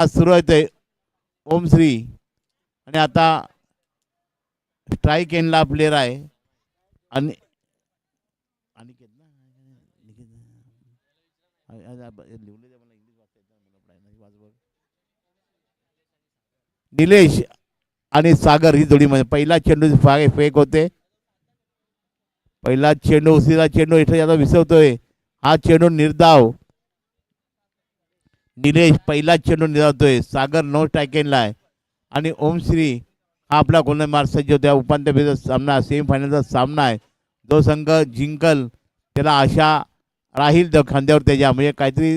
सुरू आहे ओम श्री आणि आता स्ट्राईक एंडला प्लेयर आहे आणि निलेश आणि सागर ही जोडी मध्ये पहिला चेंडू फेक होते. पहिला चेंडू उशिरा चेंडू इथे याचा विसरतोय. हा चेंडू निर्धाव. निलेश पहिला चेंडू निर्धावतोय. सागर नो स्ट्राईक आहे आणि ओमश्री हा आपला गोलंदाज सज्ज होत्या. उपांत्य फेरीचा सामना सेमीफायनलचा सामना आहे. जो संघ जिंकल त्याला आशा राहील खांद्यावर त्याच्या म्हणजे काहीतरी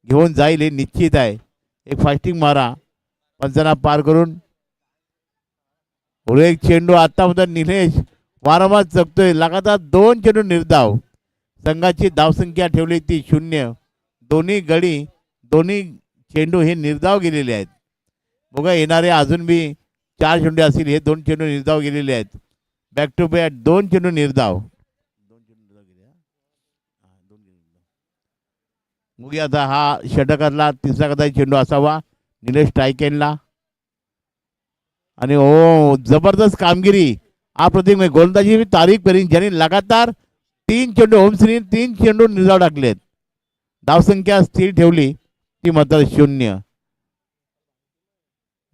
घेऊन जाईल हे निश्चित आहे. एक फास्टिंग मारा पंचांना पार करून पुढे एक चेंडू आता मध्ये निलेश वारंवार चकतोय. लगातार 2 चेंडू निर्धाव. संघाची धावसंख्या ठेवली ती 0. दोन्ही गडी दोन्ही चेंडू हे निर्धाव गेलेले आहेत. बघा येणारे अजून बी 4 चेंडू असतील. हे 2 चेंडू निर्धाव गेलेले आहेत. बॅक टू बॅक 2 चेंडू निर्धाव. मुगी आता हा षटकातला तिसरा कदाचित चेंडू असावा निलेश स्ट्राईकेनला. आणि ओ जबरदस्त कामगिरी अप्रतिम गोलंदाजी तारीख करीन ज्यांनी लगातार 3 चेंडू ओमश्री 3 चेंडू निर्धाव टाकलेत. धावसंख्या स्थिर ठेवली ती मात्र 0.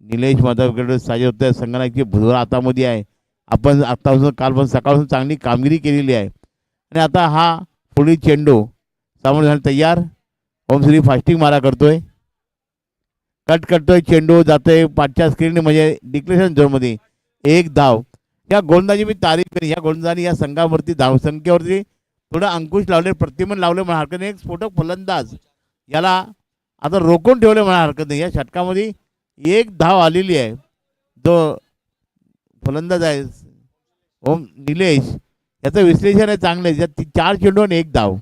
निलेश माधवकडे साजे होते. संघाची भुजबळ हातामध्ये आहे. आपण आतापासून कालपासून सकाळपासून चांगली कामगिरी केलेली आहे. आणि आता हा पुढील चेंडू सामोरे झाला तयार. ओमश्री फास्टिंग मारा करतोय. कट करतोय चेंडू जातोय पाठच्या स्क्रीन म्हणजे डिक्लेरेशन झोनमध्ये. 1 धाव. या गोलंदाजी मी तारीफ करेन. या गोलंदाजाने या संघावरती धावसंख्येवरती थोडं अंकुश लावले प्रतिमन लावले म्हणा हरकत नाही. एक स्फोटक फलंदाज याला आता रोखून ठेवले म्हणा हरकत नाही. या षटकामध्ये 1 धाव आलेली आहे. जो फलंदाज आहे ओम निलेश याचं विश्लेषण आहे चांगलं आहे. 4 चेंडू आणि 1 धाव.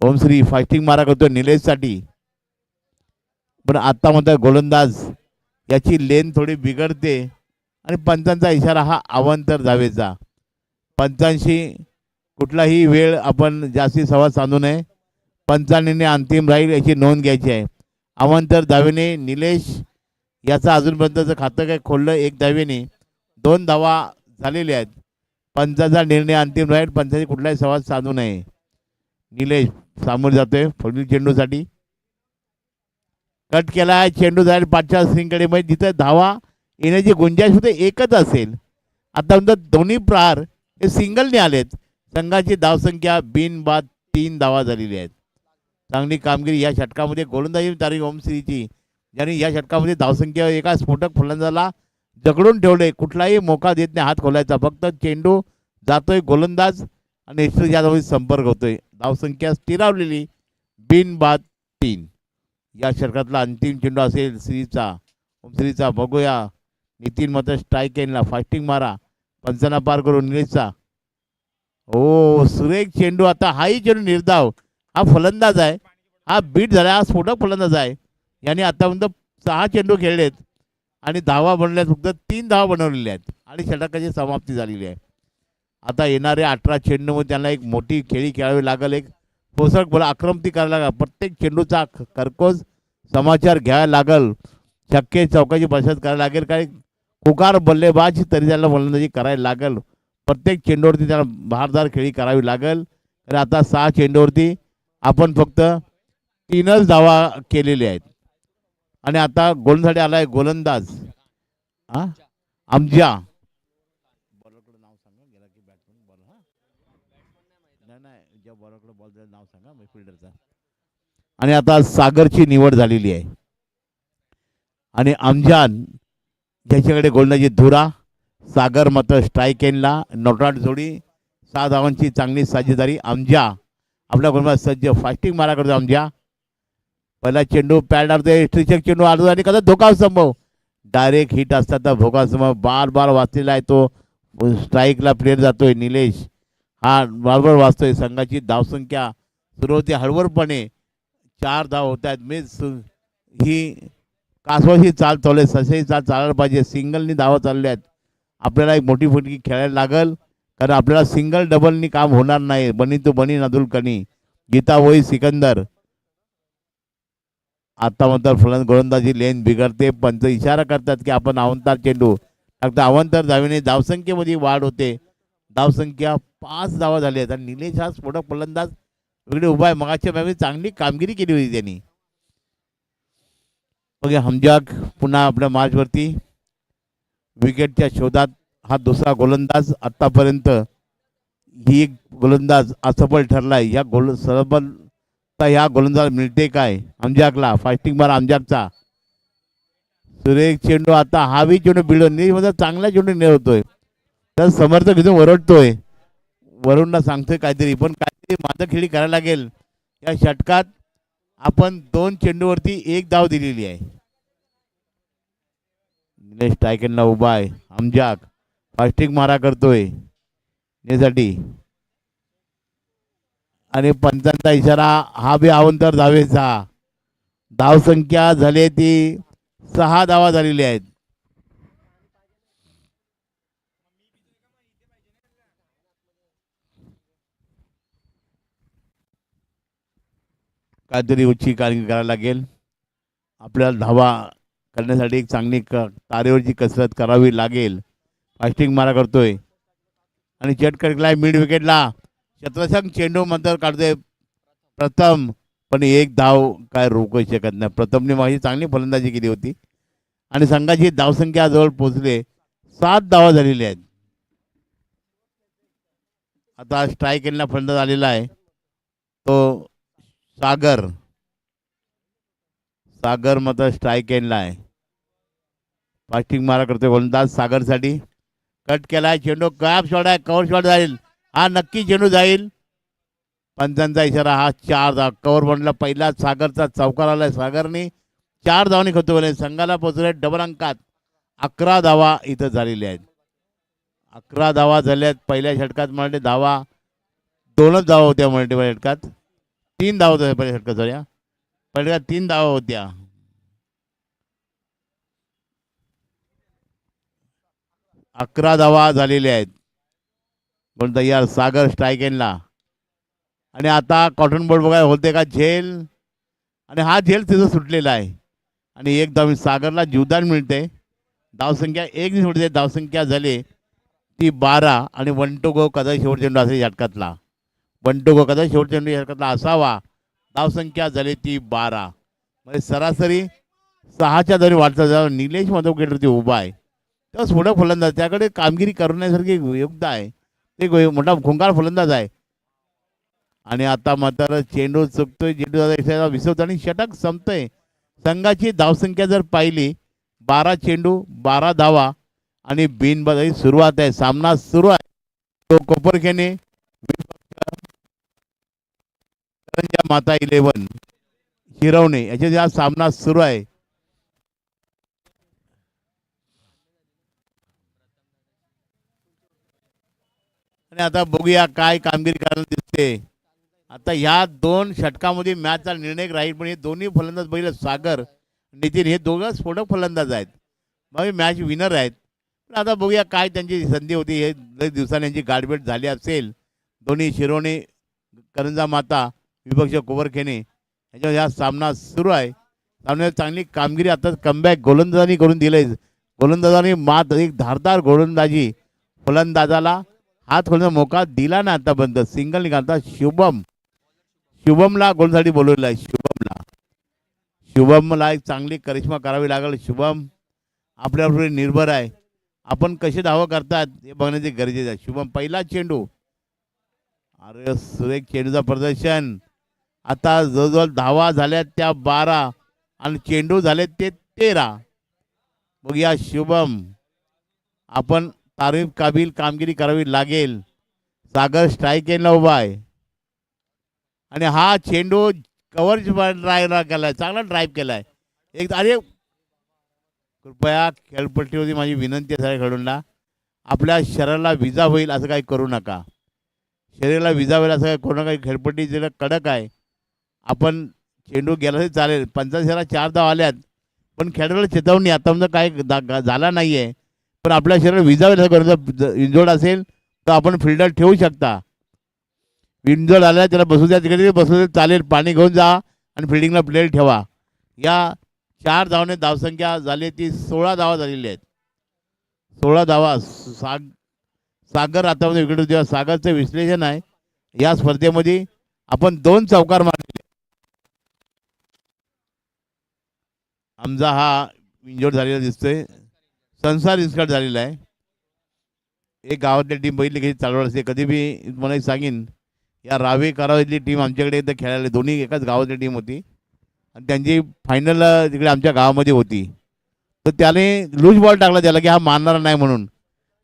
ओमश्री फास्टिंग मारा करतो निलेशसाठी. पण आता म्हणतात गोलंदाज याची लेन थोडी बिघडते आणि पंचांचा इशारा हा अवांतर धावेचा. पंचांशी कुठलाही वेळ आपण जास्ती संवाद साधू नये. पंचांनी अंतिम राहील याची नोंद घ्यायची आहे. अवांतर धावेने निलेश याचा अजूनपर्यंतचं खातं काय खोललं 1 धावेने. 2 धावा झालेल्या आहेत. पंचांचा निर्णय अंतिम राहील. पंचांशी कुठलाही संवाद साधू नये. निलेश सामोर जातोय पुढील चेंडूसाठी. कट केला आहे चेंडू जाईल पाठच्या स्क्रीनकडे म्हणजे जिथे धावा येण्याची गुंजाईश होते एकच असेल. आता दोन्ही प्रहार हे सिंगलने आलेत. संघाची धावसंख्या बिनबाद 3 धावा झालेली आहेत. चांगली कामगिरी या षटकामध्ये गोलंदाजी तारीख ओमश्रीची ज्यांनी या षटकामध्ये धावसंख्या एका स्फोटक फलंदाजाला जगडून ठेवले. कुठलाही मोका देत नाही हात खोलायचा. फक्त चेंडू जातोय गोलंदाज आणि याच्यामध्ये संपर्क होतोय. धावसंख्या स्थिरावलेली बिनबाद 3. या षटकातला अंतिम चेंडू असेल श्रीचा ओमश्रीचा. बघूया नितीन मात्र स्ट्राईक एंडला फास्टिंग मारा पंचांना पार करून निलेशचा. ओ सुरेख चेंडू. आता हाही चेंडू निर्धाव. हा फलंदाज आहे. हा बीट झाला. हा स्फोटक फलंदाज आहे. याने आतापर्यंत 6 चेंडू खेळलेत आणि धावा बनल्यात. फक्त 3 धावा बनवलेल्या आहेत आणि षटकाची समाप्ती झालेली आहे. आता येणाऱ्या 18 चेंडूमध्ये त्यांना एक मोठी खेळी खेळावी लागेल. एक पोषक बोला आक्रमती करायला लागेल. प्रत्येक चेंडूचा कर्कोज समाचार घ्यायला लागेल. छक्के चौकाची बचत करायला लागेल. काही पुकार बल्लेबाज तरी त्याला फलंदाजी करायला लागेल. प्रत्येक चेंडूवरती त्याला बहारदार खेळी करावी लागेल. तर आता 6 चेंडूवरती आपण फक्त 3च धावा केलेले आहेत. आणि आता गोलंदाजी आलाय गोलंदाज आमजा. नाव सांगा गेला की बॅट्समन बॉल. नाही ज्या बॉलरकडे बॉल द्यायला नाव सांगा फिल्डरचा. आणि आता सागरची निवड झालेली आहे आणि अमजान ज्याच्याकडे गोलंदाजी धुरा. सागर मात्र स्ट्राईक एंडला. नॉटआउट जोडी 6 धावांची चांगली साजेदारी. अमजा आपल्या गोलंदाज सज्ज फास्टिंग मारा करतो. अमजा पहिला चेंडू पॅडवरते स्ट्रिचक चेंडू आलो आणि कदा धोका संभव डायरेक्ट हिट असतात तर भोगा समोर बार वाचलेला आहे. तो स्ट्राईकला प्लेयर जातोय. निलेश हा बरोबर वाचतोय. संघाची धावसंख्या सुरू होते हळवरपणे. 4 धाव होत आहेत. मिस ही कासवाची चाल चालू आहे. सशाही चाल चालायला पाहिजे. सिंगलनी धावा चालल्या आहेत. आपल्याला एक मोठी फटकी खेळायला लागेल कारण आपल्याला सिंगल डबलनी काम होणार नाही. बनी तो बनी नदुल कनी गीता वही सिकंदर. आता म्हणतात गोलंदाजी लेन बिघडते. पंच इशारा करतात की आपण अवंतर चेंडू फक्त अवंतर धावेने धावसंख्येमध्ये वाढ होते. धावसंख्या 5 धावा झाल्या आहेत आणि निलेश हा स्फोटक फलंदाज वेगळे उभा आहे. मगाच्या मॅचमध्ये चांगली कामगिरी केली होती त्यांनी. बघा हमजाक पुन्हा आपल्या मार्चवरती विकेटच्या शोधात. हा दुसरा गोलंदाज आतापर्यंत ही गोलंदाज असफल ठरलाय. या सफलता ह्या गोलंदाज मिळते काय हमजाकला. फास्टिंग मार हमजाकचा सुरेख चेंडू. आता हा बी चेंडू बिळून चांगला चेंडू होतोय. तर समर्थक इथून ओरडतोय, वरुणला सांगतोय काहीतरी, पण काहीतरी मातखेळी करायला लागेल. या षटकात आपण 2 चेंडूवरती 1 धाव दिलेली आहे. निलेश टायकनला उभा आहे. हमजाक फास्टिंग मारा करतोय नेसाठी आणि पंचांचा इशारा. हा बी अवंतर धावेचा. धावसंख्या झाली ती 6 धावा झालेली आहेत. काहीतरी उच्ची कामगिरी करायला लागेल. आपल्याला धावा करण्यासाठी एक चांगली तारेवरची कसरत करावी लागेल. फास्टिंग मारा करतोय आणि चेट करलाय मिड विकेटला. शतरसंग चेंडू मंतर काढतोय प्रथम, पण 1 धाव काय रोखू शकत नाही. प्रथमने माझी चांगली फलंदाजी केली होती आणि संघाची धावसंख्या जवळ पोहोचले. 7 धावा झालेल्या आहेत. आता स्ट्राईक एंडला फलंदाज आलेला आहे तो सागर. सागर मात्र स्ट्राईक एंडला आहे. फास्टिंग मारा करतोय गोलंदाज सागरसाठी. कट केलाय चेंडू. कॅप शॉट आहे, कव्हर शॉट जाईल. हा नक्की चेंडू जाईल. पंचांचा इशारा. हा 4 धाव कव्हर बॉन्डला पहिला सागरचा चौकार आलाय. सागरने 4 धावांनी खतवले. संघाला पोहोचले डबल अंकात. 11 धावा इथं झालेल्या आहेत. 11 धावा झाल्यात. पहिल्या षटकात म्हणजे धावा 2च धावा होत्या. मल्टीपल षटकात 3 धावा होत्या. पहिल्या षटकात झाल्या. पहिल्या 3 धावा होत्या. अकरा धावा झालेल्या आहेत. पण तयार सागर स्ट्राईक एंडला. आणि आता कॉटन बोर्ड बघाय होते का झेल, आणि हा झेल तिथं सुटलेला आहे. आणि 1 धाव सागरला जीवदान मिळते. धावसंख्या 1 सोडते. धावसंख्या झाली ती 12 आणि 1 to go कदा शेवट चेंडू असेल षटकातला. 1 to go कदा शेवट चेंडू षटकातला असावा. धावसंख्या झाली ती 12. म्हणजे सरासरी 6च्या दरी वाटचा. निलेश माधव विकेटवरती उभा आहे. तेव्हा थोडं फलंदाज त्याकडे कामगिरी करण्यासारखी योग्य आहे. ते मोठा खुंगार फलंदाज आहे. आणि आता मात्र चेंडू चुकतोय. चेंडू विसवतो आणि षटक संपतंय. संघाची धावसंख्या जर पाहिली 12 चेंडू 12 धावा आणि बिनबादाची सुरुवात आहे. सामना सुरू आहे. तो कोपरखेने माता 11 शिरवणे याच्या सामना सुरू आहे. आणि आता बघूया काय कामगिरी करायला दिसते. आता ह्या 2 षटकामध्ये मॅचचा निर्णय राहील. पण हे दोन्ही फलंदाज बघितलं सागर नितीन हे दोघं स्फोटक फलंदाज आहेत. मग मॅच विनर आहेत. पण आता बघूया काय त्यांची संधी होती. हे लई दिवसांनी यांची गाठभेट झाली असेल. दोन्ही शिरोणे करंजा माता विपक्ष कोवरखेने ह्याच्यावर हा सामना सुरू आहे. सामन्यात चांगली कामगिरी आता कमबॅक गोलंदाजांनी करून दिले. गोलंदाजांनी मात एक धारदार गोलंदाजी फलंदाजाला हात खोलण्याचा मोका दिला ना आतापर्यंत. सिंगल निघालता शुभमला गोलसाठी बोलवलेला आहे. शुभमला एक चांगली करिश्मा करावी लागेल. शुभम आपल्यावर निर्भर आहे. आपण कसे धावा करतात हे बघण्याचे गरजेचे आहे. शुभम पहिला चेंडू. अरे सुरेख चेंडूचा प्रदर्शन. आता जवळजवळ धावा झाल्या त्या 12 आणि चेंडू झाले ते 13. बघूया शुभम आपण तारीफ काबिल कामगिरी करावी लागेल. सागर स्ट्राईक एंडला उभा आहे आणि हा चेंडू कव्हर ड्राईव्ह केलाय. चांगला ड्राईव्ह केलाय. एक अरे कृपया खेळपट्टीवरती माझी विनंती आहे सगळ्या खेळूंना, आपल्या शरीराला विजा होईल असं काही करू नका. शरीराला विजा होईल असं काही करू नका. खेळपट्टी जरा कडक आहे. आपण चेंडू गेला तरी चालेल. 85ला 4 धावा आल्यात. पण खेळाडूला चेतावणी आतापर्यंत काय झाला नाही आहे. पण आपल्या शरीराला विजा होईल असं करू. इंजोर्ड असेल तर आपण फिल्डर ठेवू शकता. इंजोर्ड आल्या त्याला बसू द्या. तिकडे बसू द्या चालेल. पाणी घेऊन जा आणि फिल्डिंगला प्लेयर ठेवा. या 4 धावाने धावसंख्या झाली ती 16 धावा झालेली आहेत. 16 धावा. सागर आता विकेट जेव्हा सागरचं विश्लेषण आहे या स्पर्धेमध्ये आपण 2 चौकार मारले. आमचा हा इंजोर्ड झालेला दिसतोय. संसार इन्स्कट झालेला आहे. एक गावातली टीम बघितली की चालवत असते. कधी बी मला एक सांगेन या रावे करावेतली टीम आमच्याकडे एकदा खेळायला दोन्ही एकाच गावातली टीम होती आणि त्यांची फायनल तिकडे आमच्या गावामध्ये होती. तर त्याने लूज बॉल टाकला त्याला की हा मारणारा नाही म्हणून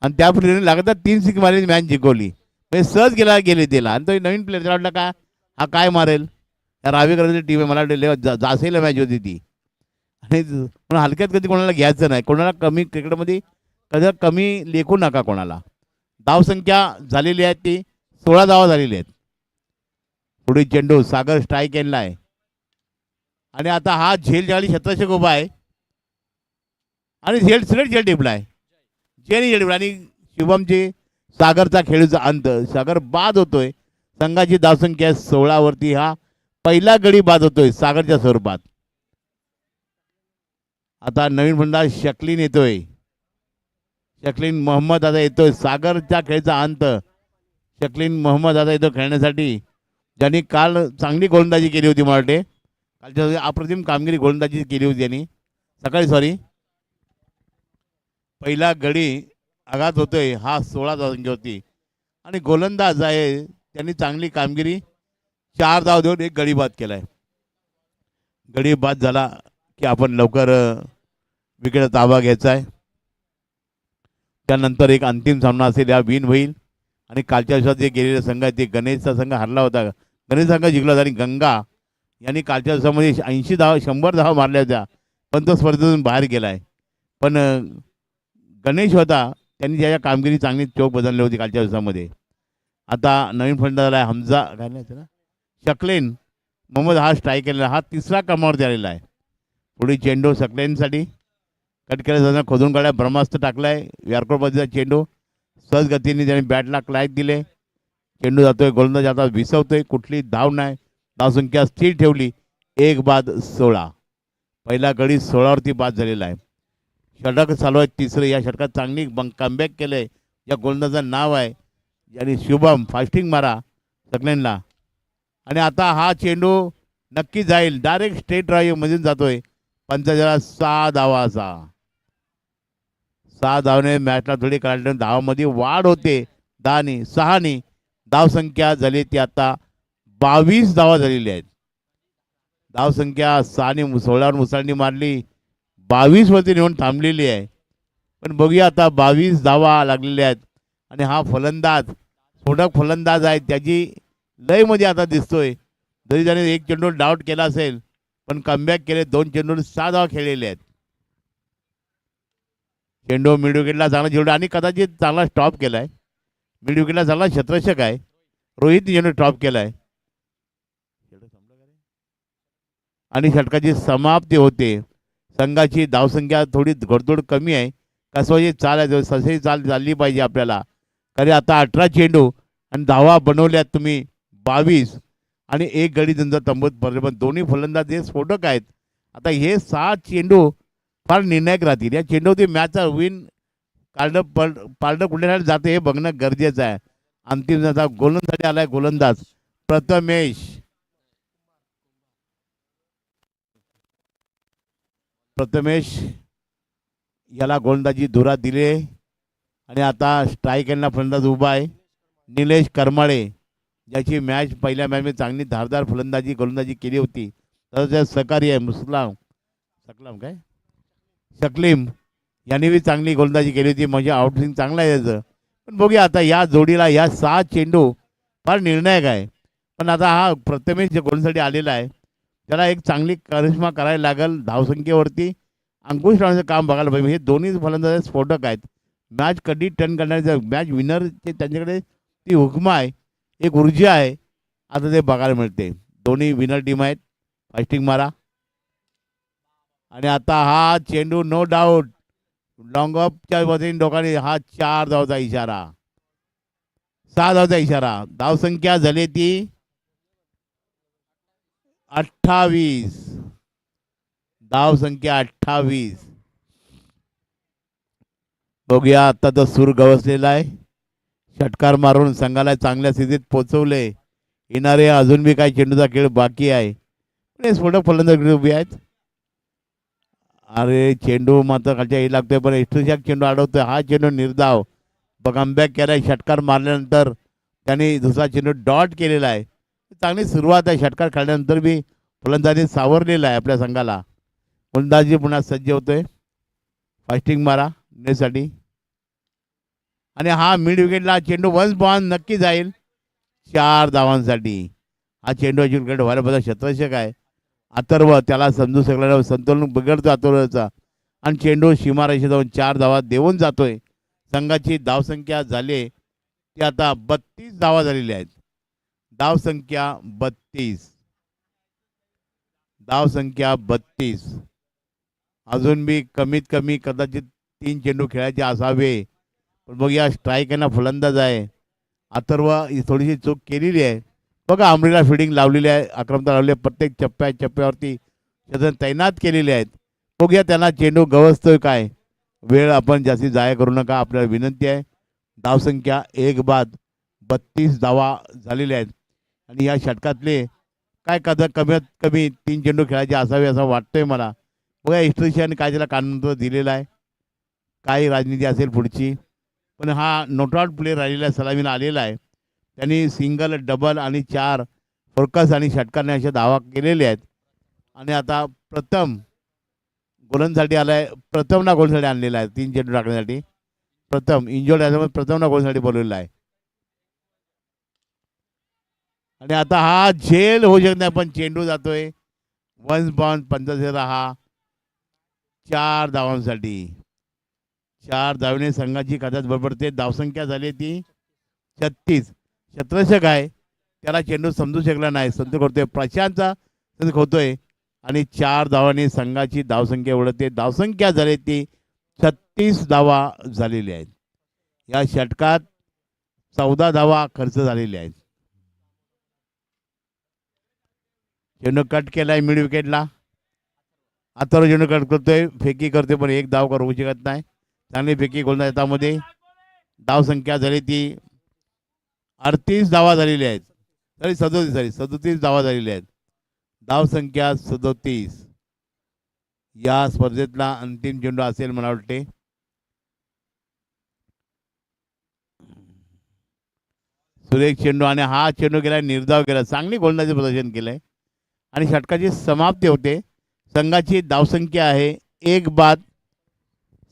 आणि त्या प्लेयरने लगातार 3 सिक्स मारली मॅच जिंकवली. म्हणजे सहज गेले त्याला आणि तो नवीन प्लेअर त्याला वाटलं का हा काय मारेल. या रावे करायची टीम आहे मला वाटलं जासेला मॅच होती ती आणि म्हणून हलक्यात कधी कोणाला घ्यायचं नाही. कोणाला कमी क्रिकेटमध्ये कधी कमी लेखू नका कोणाला. धावसंख्या झालेली आहे ती 16 धावा झालेली आहेत. पुढे चेंडू सागर स्ट्राईक केला आहे आणि आता हा झेल ज्यावेळी शतरक्षक उभा आहे आणि झेल टिपला आहे. झेल टिपला आणि शुभमची सागरचा खेळीचा अंत. सागर बाद होतोय. संघाची धावसंख्या 16 वरती हा पहिला गडी बाद होतोय सागरच्या स्वरूपात. आता नवीन फलंदाज शकलीन येतोय. शकलीन मोहम्मद आता येतोय. सागरच्या खेळचा अंत. शकलीन मोहम्मद आता येतो खेळण्यासाठी ज्यांनी काल चांगली गोलंदाजी केली होती. मला वाटते कालच्या अप्रतिम कामगिरी गोलंदाजी केली होती त्यांनी सकाळी पहिला गडी आघात होतोय हा 16 धावांची होती आणि गोलंदाज आहे त्यांनी चांगली कामगिरी 4 धाव देऊन एक गडी बाद केलाय. गडी बाद झाला की आपण लवकर विकेट ताबा घ्यायचा आहे. त्यानंतर एक अंतिम सामना असेल. या विन होईल आणि कालच्या दिवसात जे गेलेले संघ आहे ते गणेशचा संघ हरला होता. गणेश संघ जिंकला होता आणि गंगा यांनी कालच्या दिवसामध्ये 80 धावा 100 धावा मारल्या होत्या पण तो स्पर्धेतून बाहेर गेला आहे. पण गणेश होता त्यांनी ज्याच्या कामगिरी चांगली चोख बदलली होती कालच्या दिवसामध्ये. आता नवीन फलंदाज आहे हमजा काय नाही ना शकलेन मोहम्मद हा स्ट्राईक केलेला हा 3रा क्रमांकावरती आलेला आहे. पुढे चेंडू शकलेनसाठी कट केला जाताना खोदून काढला ब्रह्मास्त्र टाकलाय. यॉर्कर पद्धतीचा चेंडू सहज गतीने त्याने बॅटला क्लाईक दिले. चेंडू जातोय गोलंदाज आता विसवतोय. कुठली धाव नाही. धावसंख्या स्थिर ठेवली. 1 बाद 16. पहिला गडी 16 वरती बाद झालेला आहे. षटक चालू आहे 3रं. या षटकात चांगली कमबॅक केलंय. या गोलंदाजाचं नाव आहे आणि शुभम फास्टिंग मारा सकलेनला आणि आता हा चेंडू नक्की जाईल. डायरेक्ट स्ट्रेट ड्राईव्ह मधून जातोय. पंचाच्या 6 धावा असा 6 धावने मॅचला थोडी काढली. धावामध्ये वाढ होते 10 6 धावसंख्या झाली ती आता 22 धावा झालेली आहेत. धावसंख्या 6 16 मुसळणी मारली 22 वरती नेऊन थांबलेली आहे. पण बघूया आता 22 धावा लागलेल्या आहेत आणि हा फलंदाज स्फोटक फलंदाज आहे त्याची लयमध्ये आता दिसतोय. जरी त्याने एक चेंडू डाऊट केला असेल पण कमबॅक केले. 2 चेंडून 6 धावा खेळलेले आहेत. चेंडू मिड विकेटला चांगला चेंडू आणि कदाचित चांगला स्टॉप केलाय. मिड विकेटला चांगला क्षेत्ररक्षक आहे. रोहित चेंडू स्टॉप केलाय आणि षटकाची समाप्ती होते. संघाची धावसंख्या थोडी घोडदौड कमी आहे. कसवाची चाल आहे तशी चाल चालली पाहिजे आपल्याला. कारण आता 18 चेंडू आणि धावा बनवल्यात तुम्ही 22 आणि एक गडी त्यांचा तंबूत भरले. पण दोन्ही फलंदाज हे स्फोटक आहेत. आता हे 7 चेंडू फार निर्णायक राहतील. या चेंडूवरती मॅचचा विन पारडं कुठल्यासाठी जाते हे बघणं गरजेचं आहे. अंतिम गोलंदाजी आलाय गोलंदाज प्रथमेश याला गोलंदाजी धुरा दिले आणि आता स्ट्राईक यांना फलंदाज उभा आहे निलेश करमाळे ज्याची मॅच पहिल्या मॅचमध्ये चांगली धारदार फलंदाजी गोलंदाजी केली होती. तसंच सहकारी आहे शकलीम यांनी बी चांगली गोलंदाजी केली होती. म्हणजे आउटस्विंग चांगला आहे त्याचं. पण बघूया आता या जोडीला या 6 चेंडू फार निर्णायक आहे. पण आता हा प्रथमेश जे गोलंदाजीसाठी आलेला आहे त्याला एक चांगली करिश्मा करायला लागेल. धावसंख्येवरती अंकुश लावण्याचं काम बघायला पाहिजे. हे दोन्ही फलंदाज स्फोटक आहेत. मॅच कधी टर्न करण्याचं मॅच विनरचे त्यांच्याकडे ती हुकमा आहे एक ऊर्जा आहे. आता ते बघायला मिळते. दोन्ही विनर टीम आहेत. फास्टिंग मारा आणि आता हा चेंडू नो डाऊट लॉंग ऑफच्या वतीने लोकांनी हा 4 धावचा इशारा 6 धावचा इशारा. धावसंख्या झाली ती 28. धाव संख्या 28. बघूया, आता तर सूर गवसलेला आहे. षटकार मारून संघाला चांगल्या स्थितीत पोहोचवले. येणारे अजून बी काही चेंडूचा खेळ बाकी आहे. पण स्फोटक फलंदाज उभी आहेत. अरे चेंडू मात्र खालच्या ही लागतोय, पण इष्टशाक चेंडू अडवतोय. हा चेंडू निर्धाव. कमबॅक केलाय. षटकार मारल्यानंतर त्यांनी दुसरा चेंडू डॉट केलेला आहे. चांगली सुरुवात आहे. षटकार खेळल्यानंतर बी फलंदाजी सावरलेला आहे आपल्या संघाला. फलंदाजी पुन्हा सज्ज होतोय. फास्टिंग मारा नेसाठी. आणि हा मिड विकेटला चेंडू वन्स बॉन नक्की जाईल 4 धावांसाठी. हा चेंडू विकेट व्हायला बघा. शतरक्षक आहे अथर्व, त्याला समजू शकला नाही. संतुलन बिघडतो अथर्वचा आणि चेंडू सीमारेषे जाऊन 4 धावा देऊन जातोय. संघाची धावसंख्या झाली ती आता 32 धावा झालेल्या आहेत. धावसंख्या 32. धावसंख्या 32. अजून बी कमीत कमी कदाचित 3 चेंडू खेळायचे असावे. पण बघ या स्ट्राईक आहे ना, फलंदाज आहे अथर्व, ही थोडीशी चूक केलेली आहे. बघा आमरीला फिडिंग लावलेली आहे, आक्रमता लावली आहे. प्रत्येक चप्प्यावरती तैनात केलेले आहेत. बघूया त्यांना चेंडू गवसतोय काय. वेळ आपण जास्ती जाया करू नका, आपल्याला विनंती आहे. धावसंख्या 1 बाद 32 धावा झालेल्या आहेत. आणि या षटकातले काय कमीत कमी 3 चेंडू खेळायचे असावे असं वाटतंय मला. बघा हिस्ट्रीशियन काय त्याला कानून दिलेलं आहे. काय राजनीती असेल पुढची. पण हा नोटआउट प्ले राहिलेला सलामीला आलेला आहे. त्यांनी सिंगल, डबल आणि 4 फोरकस आणि षटकारने अशा धावा केलेल्या आहेत. आणि आता प्रथम गोलंदाजीसाठी आलाय. प्रथमला गोलसाठी आणलेला आहे 3 चेंडू टाकण्यासाठी. प्रथम इंजोर्ड असल्यामुळे प्रथमला गोलसाठी बोलवलेला आहे. आणि आता हा झेल होऊ शकत नाही, पण चेंडू जातोय वन्स बॉन. पंचायत हा 4 धावांसाठी. 4 धावणे संघाची कदाच बरोबरते. धावसंख्या झाली ती 36. शतरक्षक आहे, त्याला चेंडू समजू शकला नाही. संत करतोय प्रशांतचा होतोय आणि 4 धावांनी संघाची धावसंख्या ओढते. धावसंख्या झाली ती 36 धावा झालेल्या आहेत. या षटकात 14 धावा खर्च झालेल्या आहेत. चेंडू कट केलाय मिड विकेटला. अथर्व चेंडू कट करतोय, फेकी करतोय, पण 1 धाव करू शकत नाही. चांगली फेकी गोलंदाजामध्ये. धावसंख्या झाली ती 38 धावा झालेल्या आहेत. 37 धावा झालेल्या आहेत. धावसंख्या 37. या स्पर्धेतला अंतिम चेंडू असेल मला वाटते. सुरेख चेंडू आणि हा चेंडू गेला, निर्धाव केला. चांगली गोलंदाजी प्रदर्शन केलंय आणि षटकाची समाप्ती होते. संघाची धावसंख्या आहे 1 बाद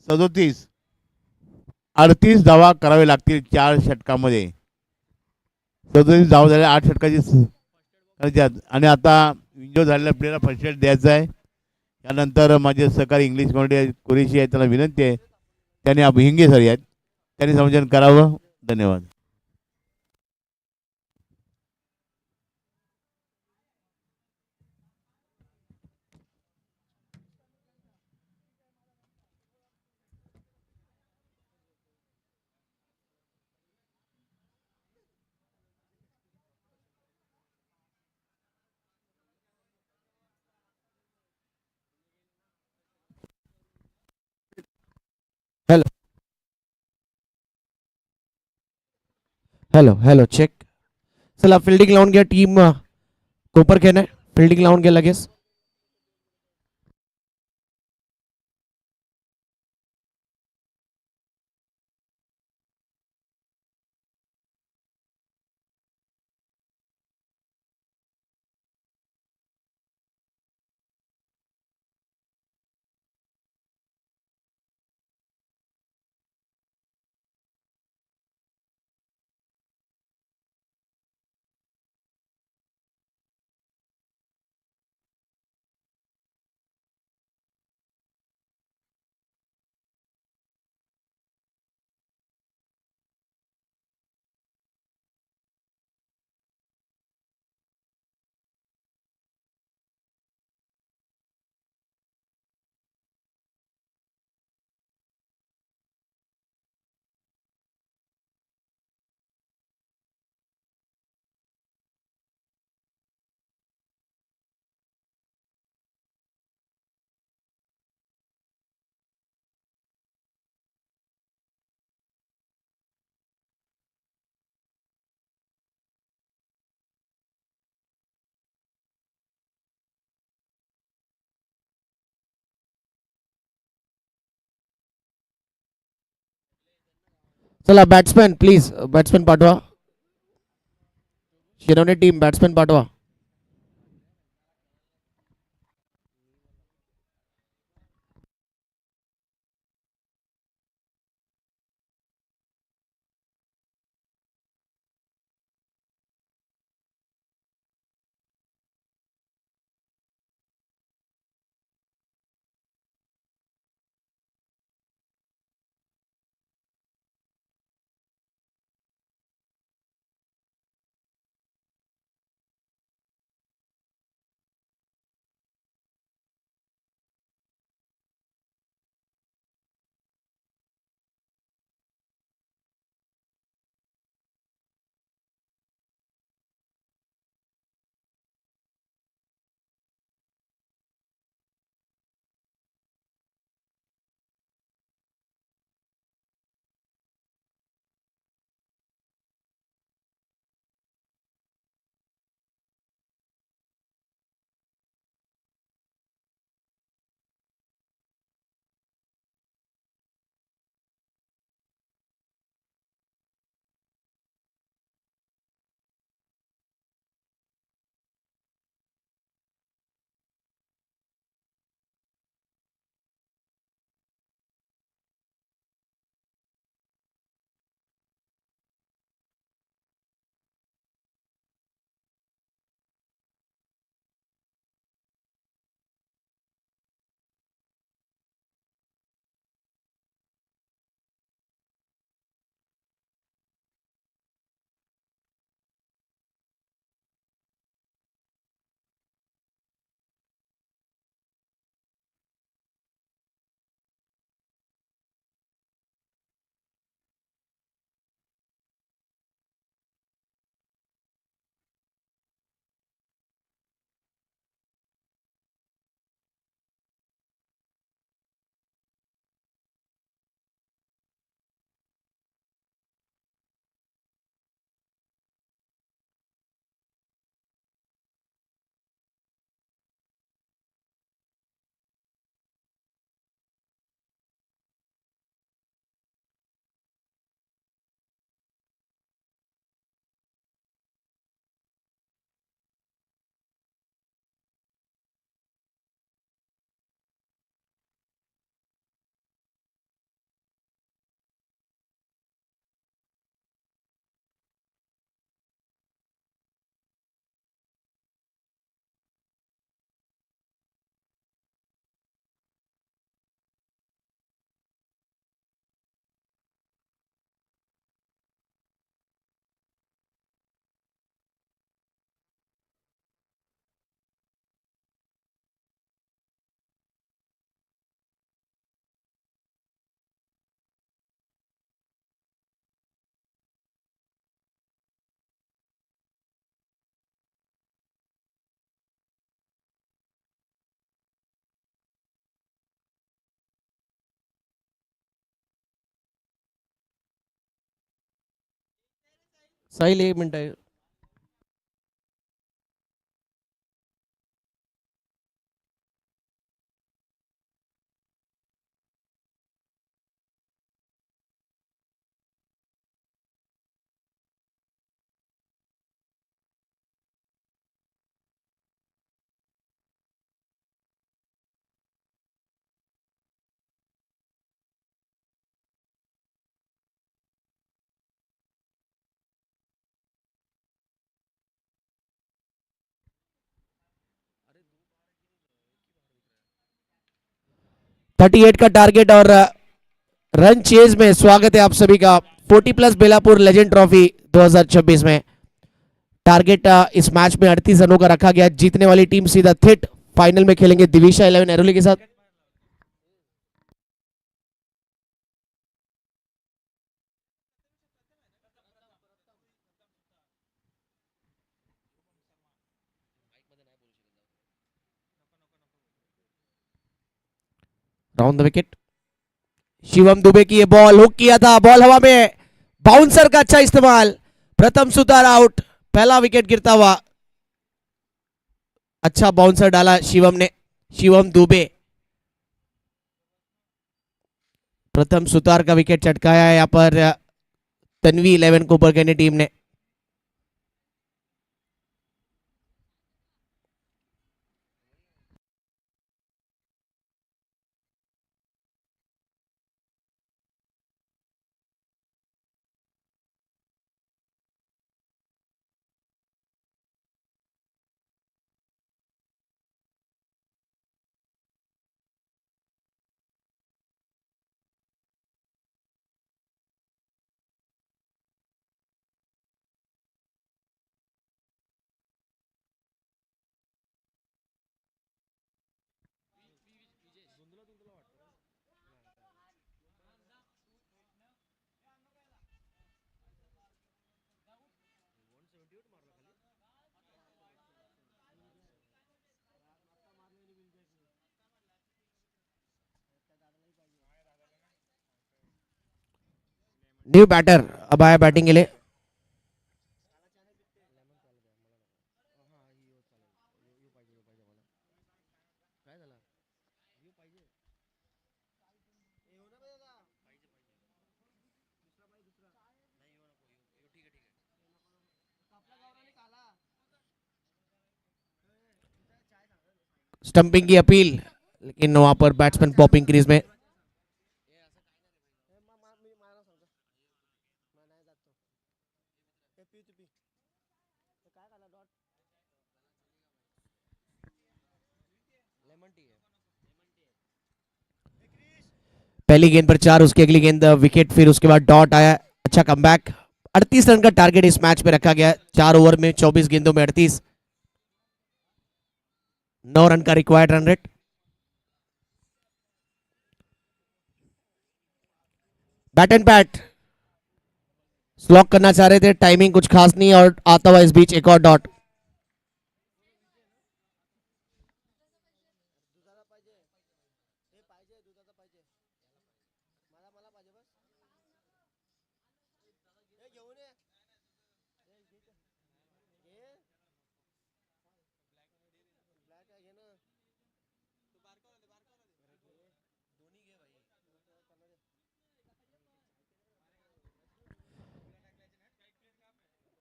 37. 38 धावा करावे लागतील 4 षटकामध्ये. 37 धावा झाल्या 8 षटकाची. आणि आता विंडो झालेल्या प्लेयरला फर्स्ट एड द्यायचा आहे. त्यानंतर माझे सहकारी इंग्लिश कम्युनिटी कुरेशी आहे, त्याला विनंती आहे त्यांनी हिंगे सर आहेत, त्यांनी संयोजन करावं. धन्यवाद. Hello hello hello check. चला फिल्डिंग लावून घ्या. टीम कोपर खेळणे. फिल्डिंग लावून घ्या लगेच. चला बॅट्समॅन प्लीज, बॅट्समॅन पाठवा. शिरवणे टीम बॅट्समॅन पाठवा. साहिल 1 मिनिट. थर्टी 38 का टारगेट और रन चेज में स्वागत है आप सभी का 40+ बेलापुर लेजेंड ट्रॉफी 2026 में. टारगेट इस मैच में 38 रनों का रखा गया. जीतने वाली टीम सीधा थिट फाइनल में खेलेंगे दिविशा 11 एरोली के साथ. Round the wicket. Shivam Dubey की ये बॉल हुक किया था, बॉल हवा में, बाउंसर का अच्छा इस्तेमाल. प्रथम सुतार आउट, पहला विकेट गिरता हुआ. अच्छा बाउंसर डाला शिवम ने. शिवम दुबे प्रथम सुतार का विकेट चटकाया है यहाँ पर तन्वी 11 को ऊपर करने टीम ने। न्यू बैटर अब आया बैटिंग के लिए। स्टंपिंग की अपील, लेकिन वहां पर बैट्समैन पॉपिंग क्रीज में। पहली गेंद पर 4, उसकी अगली गेंद विकेट, फिर उसके बाद डॉट आया। अच्छा कमबैक। 38 रन का टारगेट इस मैच में रखा गया। 4 ओवर में 24 गेंदों में 38, 9 रन का required run rate. Bat end bat slog करना चाह रहे थे, टाइमिंग कुछ खास नहीं, और आता हुआ इस बीच एक और dot.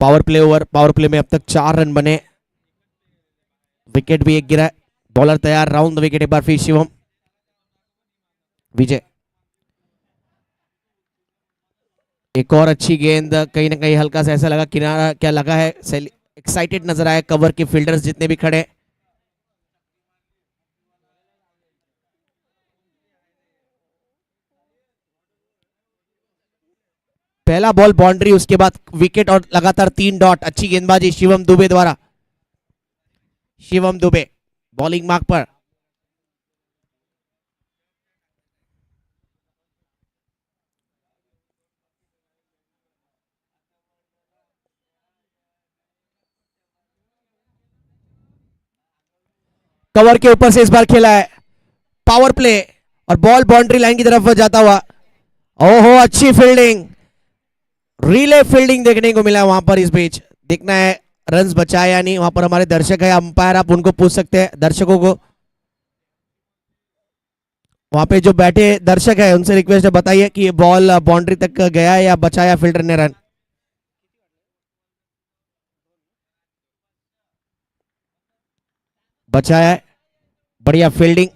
Power play over, power play में अब तक 4 रन बने, विकेट भी एक गिरा है। बॉलर तैयार, राउंड द विकेट एक बार फिर शिवम विजय। एक और अच्छी गेंद, कहीं ना कहीं हल्का सा ऐसा लगा किनारा क्या लगा है, एक्साइटेड नजर आया कवर के फील्डर्स जितने भी खड़े। पहला बॉल बाउंड्री, उसके बाद विकेट और लगातार 3 डॉट। अच्छी गेंदबाजी शिवम दुबे द्वारा। शिवम दुबे बॉलिंग मार्क पर। कवर के ऊपर से इस बार खेला है, पावर प्ले, और बॉल बाउंड्री लाइन की तरफ जाता हुआ। ओहो, अच्छी फील्डिंग, रिले फील्डिंग देखने को मिला वहां पर। इस बीच देखना है रन्स बचाए या नहीं। वहां पर हमारे दर्शक है, अंपायर, आप उनको पूछ सकते हैं दर्शकों को। वहां पे जो बैठे दर्शक है उनसे रिक्वेस्ट है, बताइए कि ये बॉल बाउंड्री तक गया है या बचाया फील्डर ने रन। बचाया है, बढ़िया फील्डिंग।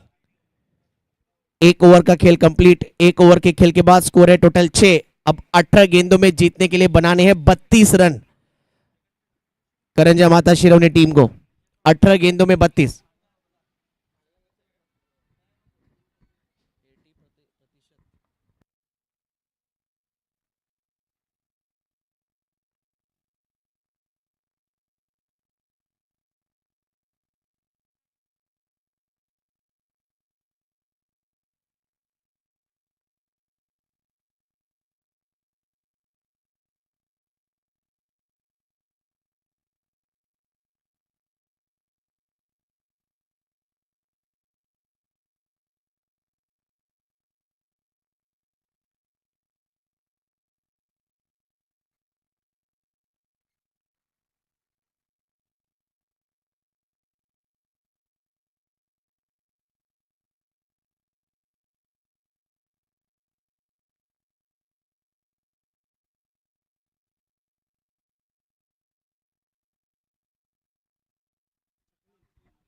1 ओवर का खेल कंप्लीट। 1 ओवर के खेल के बाद स्कोर है टोटल 6। अब 18 गेंदों में जीतने के लिए बनाने हैं 32 रन करंजा माता शिरो ने टीम को। 18 गेंदों में 32।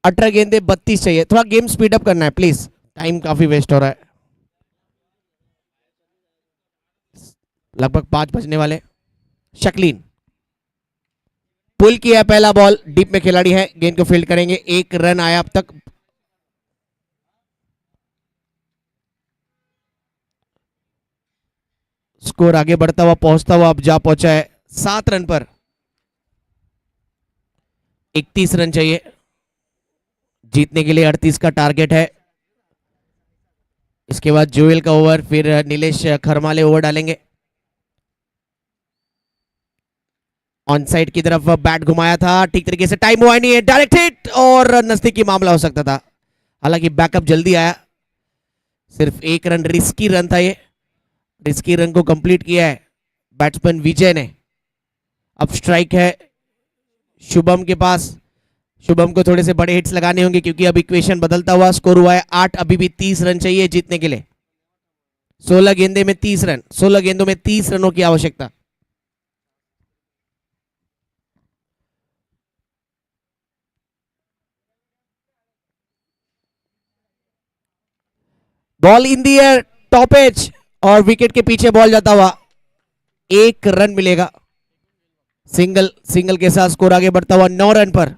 18 गेंदे 32 चाहिए. थोड़ा गेम स्पीड अप करना है प्लीज, टाइम काफी वेस्ट हो रहा है. लगभग 5 बजने वाले. शक्लीन पुल किया पहला बॉल, डीप में खिलाड़ी है, गेंद को फील्ड करेंगे. 1 रन आया अब तक. स्कोर आगे बढ़ता हुआ पहुंचता हुआ अब जा पहुंचा है 7 रन पर. 31 रन चाहिए जीतने के लिए. 38 का टारगेट है. इसके बाद जोएल का ओवर, फिर नीलेश खरमाले ओवर डालेंगे. ऑन साइड की तरफ बैट घुमाया था, ठीक तरीके से टाइम हुआ नहीं है. डायरेक्ट हिट और नजदीकी मामला हो सकता था. हालांकि बैकअप जल्दी आया. सिर्फ 1 रन रिस्की रन था ये. रिस्की रन को कंप्लीट किया है बैट्समैन विजय ने. अब स्ट्राइक है शुभम के पास. शुभम को थोड़े से बड़े हिट्स लगाने होंगे क्योंकि अब इक्वेशन बदलता हुआ स्कोर हुआ है 8. अभी भी 30 रन चाहिए जीतने के लिए. 16 गेंदे में 30 रन. 16 गेंदों में 30 रनों की आवश्यकता. Ball in the air, top edge, और विकेट के पीछे बॉल जाता हुआ 1 रन मिलेगा. सिंगल के साथ स्कोर आगे बढ़ता हुआ 9 रन पर.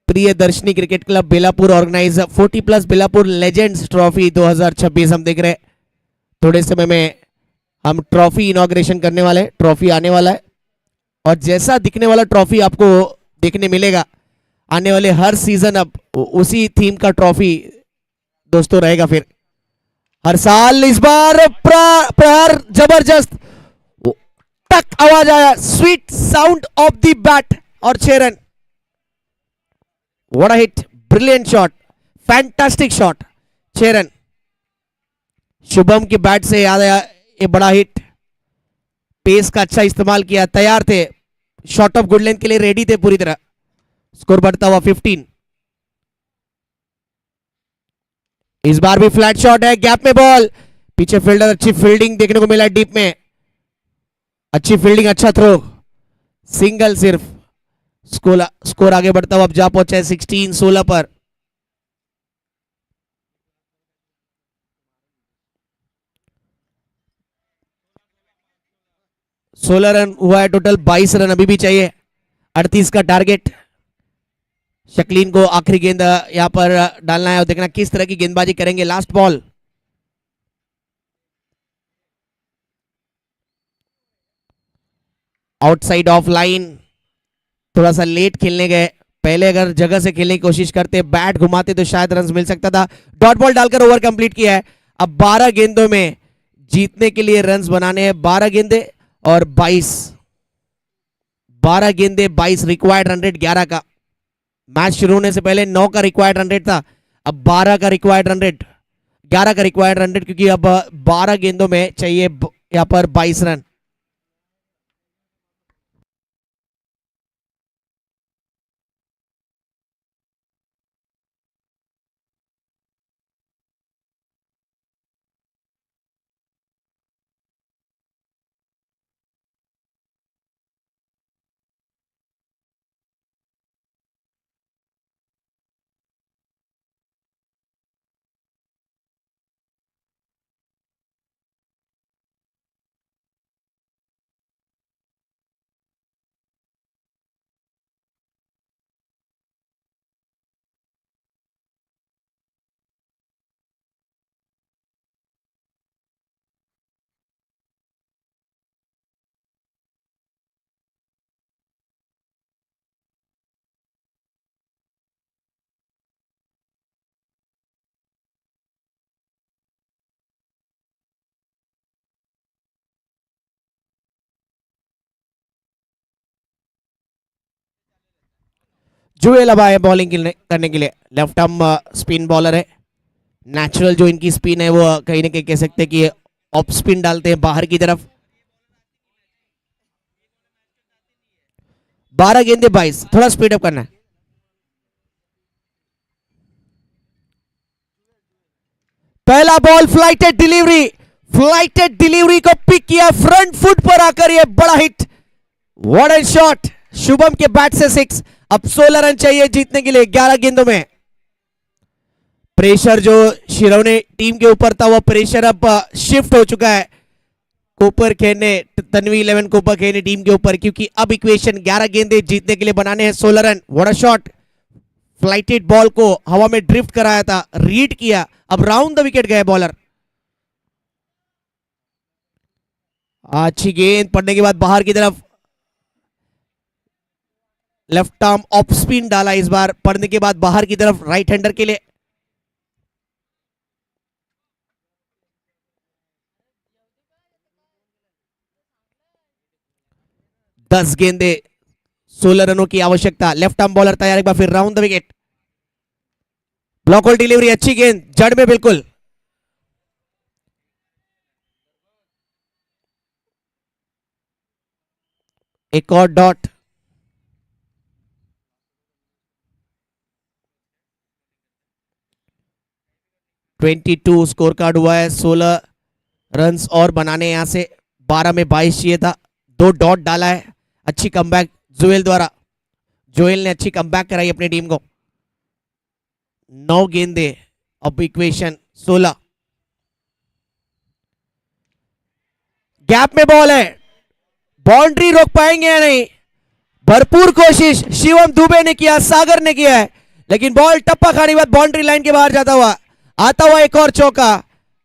Priyadarshini cricket club Belapur organize 40+ Belapur legends trophy 2026 हम देख रहे हैं. थोड़े समय में हम ट्रॉफी इनॉग्रेशन करने वाले. ट्रॉफी आने वाला है और जैसा दिखने वाला ट्रॉफी आपको देखने मिलेगा आने वाले हर सीजन. अब उसी थीम का ट्रॉफी दोस्तों रहेगा फिर हर साल. इस बार प्रहार जबरदस्त, टक आवाज आया, sweet sound of the bat और 6 run. What a hit, brilliant shot, fantastic shot. 6 run. Shubham के बैट से याद आया ये बड़ा हिट. पेस का अच्छा इस्तेमाल किया, तैयार थे, शॉट ऑफ गुड लेंथ के लिए रेडी थे पूरी तरह. स्कोर बढ़ता हुआ 15. इस बार भी फ्लैट शॉट है, गैप में बॉल, पीछे फील्डर. अच्छी फील्डिंग देखने को मिला है डीप में. अच्छी फील्डिंग, अच्छा थ्रो, सिंगल सिर्फ. स्कोर आगे बढ़ता हुआ अब जा पहुंचा है 16 पर. सोलह रन हुआ है टोटल. 22 रन अभी भी चाहिए. 38 का टारगेट. शक्लीन को आखिरी गेंद यहां पर डालना है और देखना किस तरह की गेंदबाजी करेंगे. Last ball. Outside of line, थोड़ा सा लेट खेलने गए. पहले अगर जगह से खेलने की कोशिश करते, बैट घुमाते तो शायद रन मिल सकता था. डॉट बॉल डालकर ओवर कंप्लीट किया है. अब 12 गेंदों में जीतने के लिए रन्स बनाने हैं. 12 गेंदे और 22. 12 गेंदे 22 रिक्वायर्ड रन रेट 11 का. मैच शुरू होने से पहले 9 का रिक्वायर्ड रन रेट था. अब 12 का रिक्वायर्ड रन रेट, 11 का रिक्वायर्ड रन रेट, क्योंकि अब 12 गेंदों में चाहिए यहां पर 22 रन. जुएल अब आए बॉलिंग करने के लिए. लेफ्ट आर्म स्पिन बॉलर है. नेचुरल जो इनकी स्पिन है वो कहीं ना कहीं कह सकते हैं कि ऑफ स्पिन डालते हैं बाहर की तरफ. 12 गेंदे 22, थोड़ा स्पीड अप करना है. पहला ball, flighted delivery. Flighted delivery को पिक किया फ्रंट फुट पर आकर, ये बड़ा hit. What a shot. Shubham के बैट से 6. अब 16 रन चाहिए जीतने के लिए 11 गेंदों में। प्रेशर जो शिरोने टीम के ऊपर था वो प्रेशर अब शिफ्ट हो चुका है कोपर खेने, तन्वी 11 कोपर खेने टीम के ऊपर, क्योंकि अब इक्वेशन 11 गेंदे जीतने के लिए बनाने हैं 16 run. What a shot, flighted ball को हवा में ड्रिफ्ट कराया था, रीड किया, अब राउंड द विकेट गए बॉलर। अच्छी गेंद पड़ने के बाद बाहर की तरफ, लेफ्ट आर्म ऑफ स्पिन डाला इस बार, पड़ने के बाद बाहर की तरफ राइट हैंडर के लिए। दस गेंदे 16 रनों की आवश्यकता। लेफ्ट आर्म बॉलर तैयार, एक बार फिर round the wicket. Block hole delivery, अच्छी गेंद जड़ में बिल्कुल। एक और dot. Twenty two score card हुआ है, 16 रन्स और बनाने यहां से, 12 में 22 चाहिए था, 2 डॉट डाला है। अच्छी कमबैक जोएल द्वारा, जोएल ने अच्छी कमबैक कराई अपनी टीम को। 9 गेंदे, अब इक्वेशन 16। गैप में बॉल है, बाउंड्री रोक पाएंगे या नहीं? भरपूर कोशिश शिवम दुबे ने किया, सागर ने किया है, लेकिन बॉल टप्पा खाने के बाद बाउंड्री लाइन के बाहर जाता हुआ, आता हुआ एक और चौका।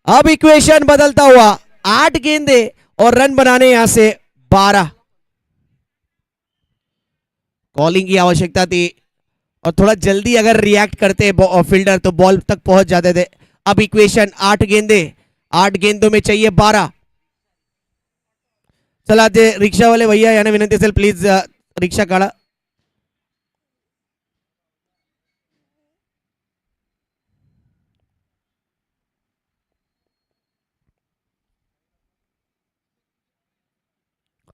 अब इक्वेशन बदलता हुआ, 8 गेंदे और रन बनाने यहां से 12। कॉलिंग की आवश्यकता थी और थोड़ा जल्दी अगर रिएक्ट करते फील्डर तो बॉल तक पहुंच जाते थे। अब इक्वेशन 8 गेंदे, 8 गेंदों में चाहिए 12। चला ते रिक्षा वाले भैया याने विनंती असेल प्लीज रिक्षा काढा।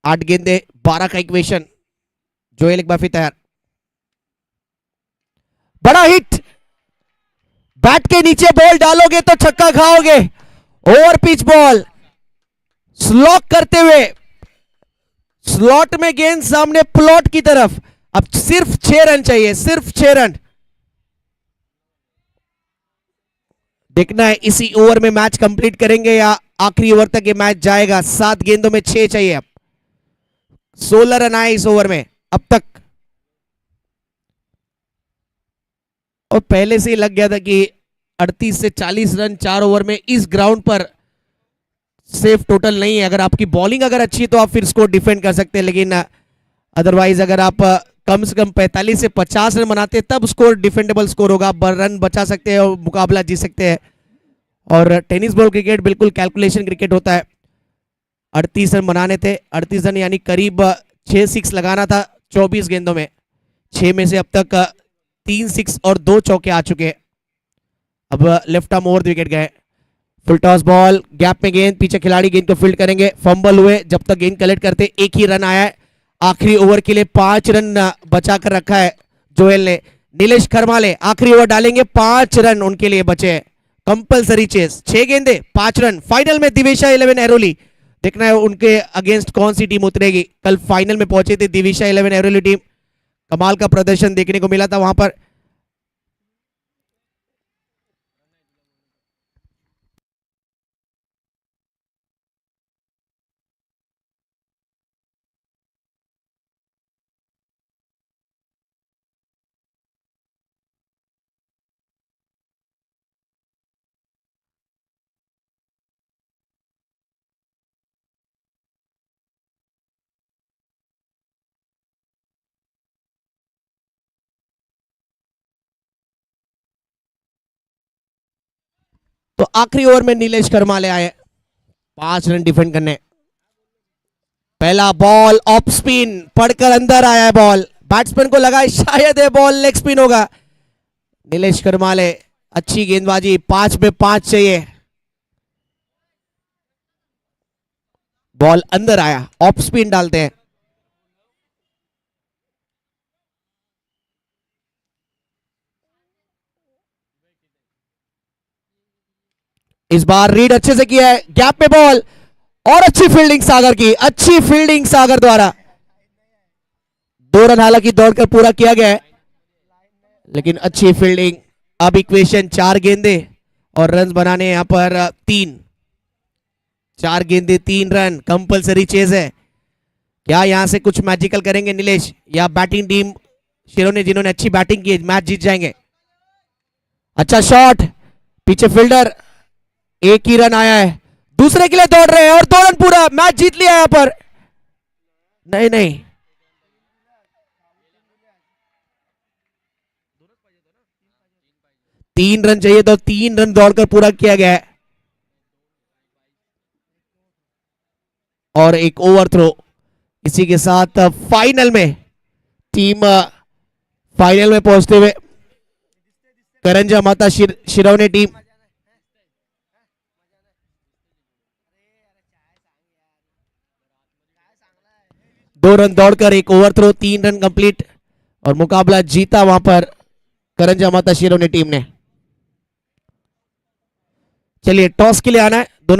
आठ गेंदे 12 का इक्वेशन। जोएल एक बार फिर तैयार, बड़ा हिट, बैट के नीचे बॉल डालोगे तो छक्का खाओगे। ओवर पिच बॉल, स्लॉक करते हुए स्लॉट में गेंद सामने प्लॉट की तरफ। अब सिर्फ 6 रन चाहिए, सिर्फ 6 रन। देखना है इसी ओवर में मैच कंप्लीट करेंगे या आखिरी ओवर तक ये मैच जाएगा। 7 गेंदों में 6 चाहिए। अब 16 रन आए इस ओवर में अब तक, और पहले से ही लग गया था कि 38 से 40 रन 4 ओवर में इस ग्राउंड पर सेफ टोटल नहीं है। अगर आपकी बॉलिंग अगर अच्छी है तो आप फिर स्कोर डिफेंड कर सकते हैं, लेकिन अदरवाइज अगर आप कम से कम 45 से 50 रन बनाते हैं तब स्कोर डिफेंडेबल स्कोर होगा, आप रन बचा सकते हैं और मुकाबला जीत सकते हैं। और टेनिस बॉल क्रिकेट बिल्कुल कैलकुलेशन क्रिकेट होता है। 38 रन बनाने थे, 38 रन यानी करीब 6 सिक्स लगाना था 24 गेंदों में। 6 में से अब तक 3 सिक्स और 2 चौके आ चुके हैं। अब लेफ्ट आर्म ओवर विकेट गए। फुल टॉस बॉल, गैप में गेंद, पीछे खिलाड़ी गेंद को फील्ड करेंगे। फंबल हुए, जब तक गेंद कलेक्ट करते 1 ही रन आया है। आखिरी ओवर के लिए 5 रन बचा कर रखा है जोएल ने। नीलेश खरमाले आखिरी ओवर डालेंगे, 5 रन उनके लिए बचे हैं। कंपलसरी चेस, 6 गेंदे 5 रन। फाइनल में दिविशा 11 एरोली, देखना है उनके अगेंस्ट कौन सी टीम उतरेगी। कल फाइनल में पहुंचे थे दिविशा 11 एरोली टीम, कमाल का प्रदर्शन देखने को मिला था वहां पर। तो आखिरी ओवर में नीलेश खरमाले आए 5 रन डिफेंड करने। पहला बॉल ऑफ स्पिन, पड़कर अंदर आया है बॉल, बैट्समैन को लगा शायद है बॉल लेग स्पिन होगा। नीलेश खरमाले अच्छी गेंदबाजी, 5 में 5 चाहिए। बॉल अंदर आया, ऑफ स्पिन डालते हैं। इस बार रीड अच्छे से किया है, गैप में बॉल और अच्छी फील्डिंग सागर की, अच्छी फील्डिंग सागर द्वारा। 2 रन हालांकि दौड़कर पूरा किया गया है, लेकिन अच्छी फील्डिंग। अब इक्वेशन 4 गेंदे और रन बनाने यहाँ पर 3। 4 गेंदे 3 रन, कंपलसरी चेज है। क्या यहां से कुछ मैजिकल करेंगे नीलेश, या बैटिंग टीम शिरोने जिन्होंने अच्छी बैटिंग की मैच जीत जाएंगे? अच्छा शॉट, पीछे फील्डर, एक ही रन आया है, दूसरे के लिए दौड़ रहे हैं और 2 रन पूरा, मैच जीत लिया यहां पर। नहीं नहीं, तीन रन चाहिए तो 3 रन दौड़कर पूरा किया गया है। और एक ओवर थ्रो। इसी के साथ फाइनल में टीम फाइनल में पहुंचते हुए करंजा माता शिरवने टीम दो रन दौड़कर एक ओवर थ्रो, 3 रन कंप्लीट और मुकाबला जीता वहां पर करंजा माता शिरवने टीम ने। चलिए टॉस के लिए आना है,